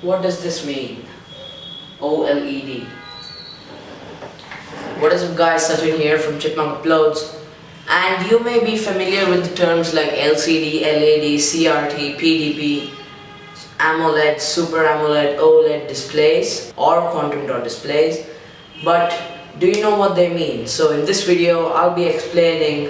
What does this mean? OLED. What is up guys, Sachin here from Chipmunk Uploads, and you may be familiar with the terms like LCD, LED, CRT, PDP, AMOLED, Super AMOLED, OLED displays or quantum dot displays, but do you know what they mean? So in this video I'll be explaining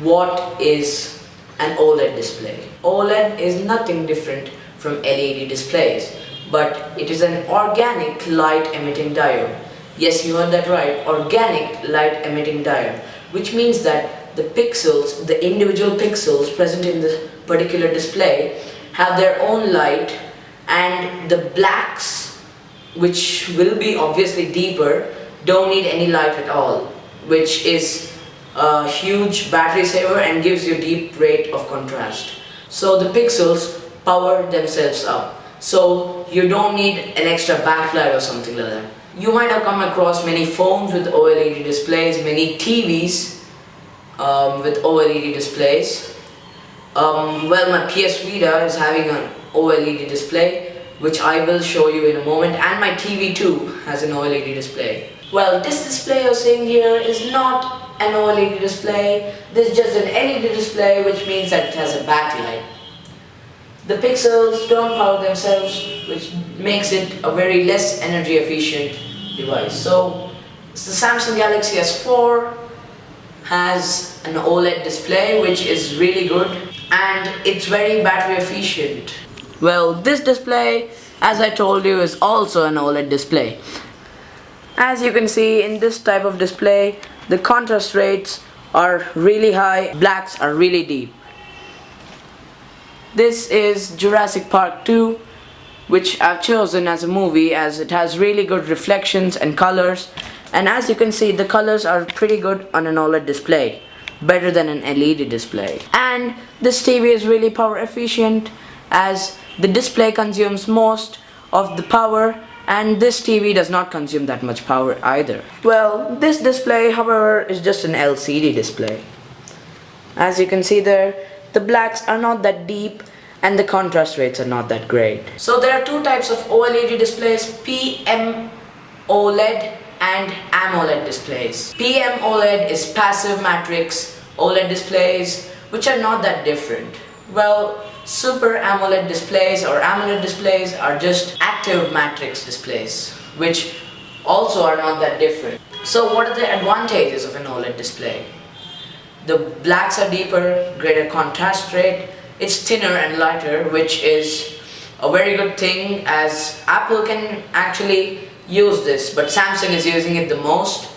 what is an OLED display. OLED is nothing different from LED displays, but it is an organic light emitting diode. Yes, you heard that right, organic light emitting diode, which means that the pixels, the individual pixels present in this particular display have their own light, and the blacks, which will be obviously deeper, don't need any light at all, which is a huge battery saver and gives you deep rate of contrast. So the pixels power themselves up, so you don't need an extra backlight or something like that. You might have come across many phones with OLED displays, many TVs with OLED displays. Well, my PS Vita is having an OLED display, which I will show you in a moment, and my TV too has an OLED display. Well, this display you're seeing here is not an OLED display. This is just an LED display, which means that it has a backlight. The pixels don't power themselves, which makes it a very less energy efficient device. So the Samsung Galaxy S4 has an OLED display, which is really good, and it's very battery efficient. Well, this display, as I told you, is also an OLED display. As you can see in this type of display, the contrast rates are really high, blacks are really deep. This is Jurassic Park 2, which I've chosen as a movie as it has really good reflections and colors, and as you can see the colors are pretty good on an OLED display, better than an LED display. And this TV is really power efficient as the display consumes most of the power, and this TV does not consume that much power either. Well, this display however is just an LCD display. As you can see there, the blacks are not that deep and the contrast rates are not that great. So there are two types of OLED displays, PM OLED and AMOLED displays. PM OLED is passive matrix OLED displays, which are not that different. Well, Super AMOLED displays or AMOLED displays are just active matrix displays, which also are not that different. So what are the advantages of an OLED display? The blacks are deeper, greater contrast rate, it's thinner and lighter, which is a very good thing as Apple can actually use this, but Samsung is using it the most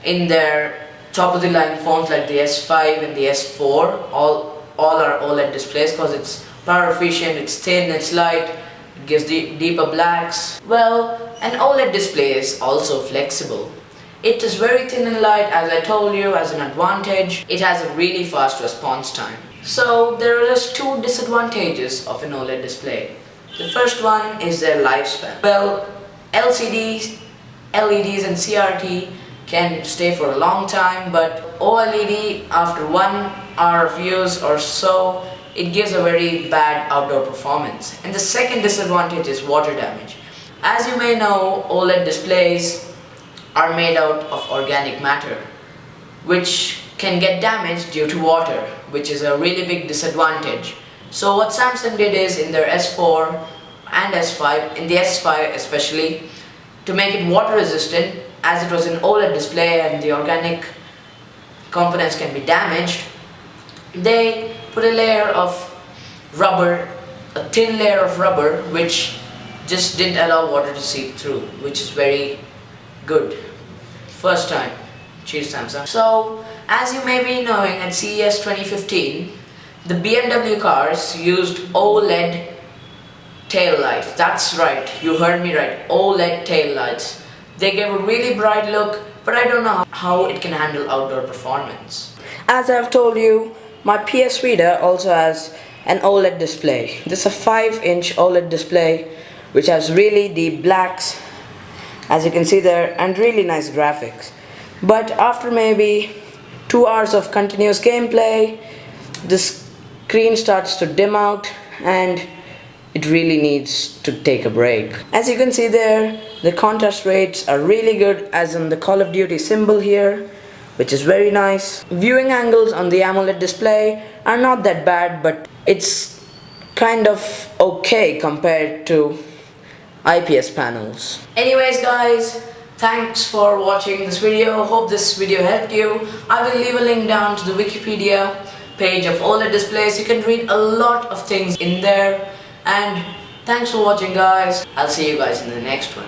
in their top of the line phones like the S5 and the S4. All are OLED displays because it's power efficient, it's thin, it's light, it gives deeper blacks. Well, an OLED display is also flexible. It is very thin and light, as I told you, as an advantage. It has a really fast response time. So there are just two disadvantages of an OLED display. The first one is their lifespan. Well, LCDs, LEDs and CRT can stay for a long time, but OLED after 1 hour of use or so, it gives a very bad outdoor performance. And the second disadvantage is water damage. As you may know, OLED displays are made out of organic matter, which can get damaged due to water, which is a really big disadvantage. So what Samsung did is in their S4 and S5, in the S5 especially, to make it water resistant, as it was an OLED display and the organic components can be damaged, they put a layer of rubber, a thin layer of rubber, which just didn't allow water to seep through, which is very good. First time. Cheers, Samsung. So, as you may be knowing, at CES 2015, the BMW cars used OLED tail lights. That's right, you heard me right, OLED tail lights. They gave a really bright look, but I don't know how it can handle outdoor performance. As I've told you, my PS Vita also has an OLED display. This is a 5-inch OLED display which has really deep blacks, as you can see there, and really nice graphics. But after maybe 2 hours of continuous gameplay, the screen starts to dim out and it really needs to take a break. As you can see there, the contrast rates are really good, as in the Call of Duty symbol here, which is very nice. Viewing angles on the AMOLED display are not that bad, but it's kind of okay compared to IPS panels. Anyways guys, thanks for watching this video. Hope this video helped you. I will leave a link down to the Wikipedia page of OLED displays. You can read a lot of things in there. And thanks for watching guys. I'll see you guys in the next one.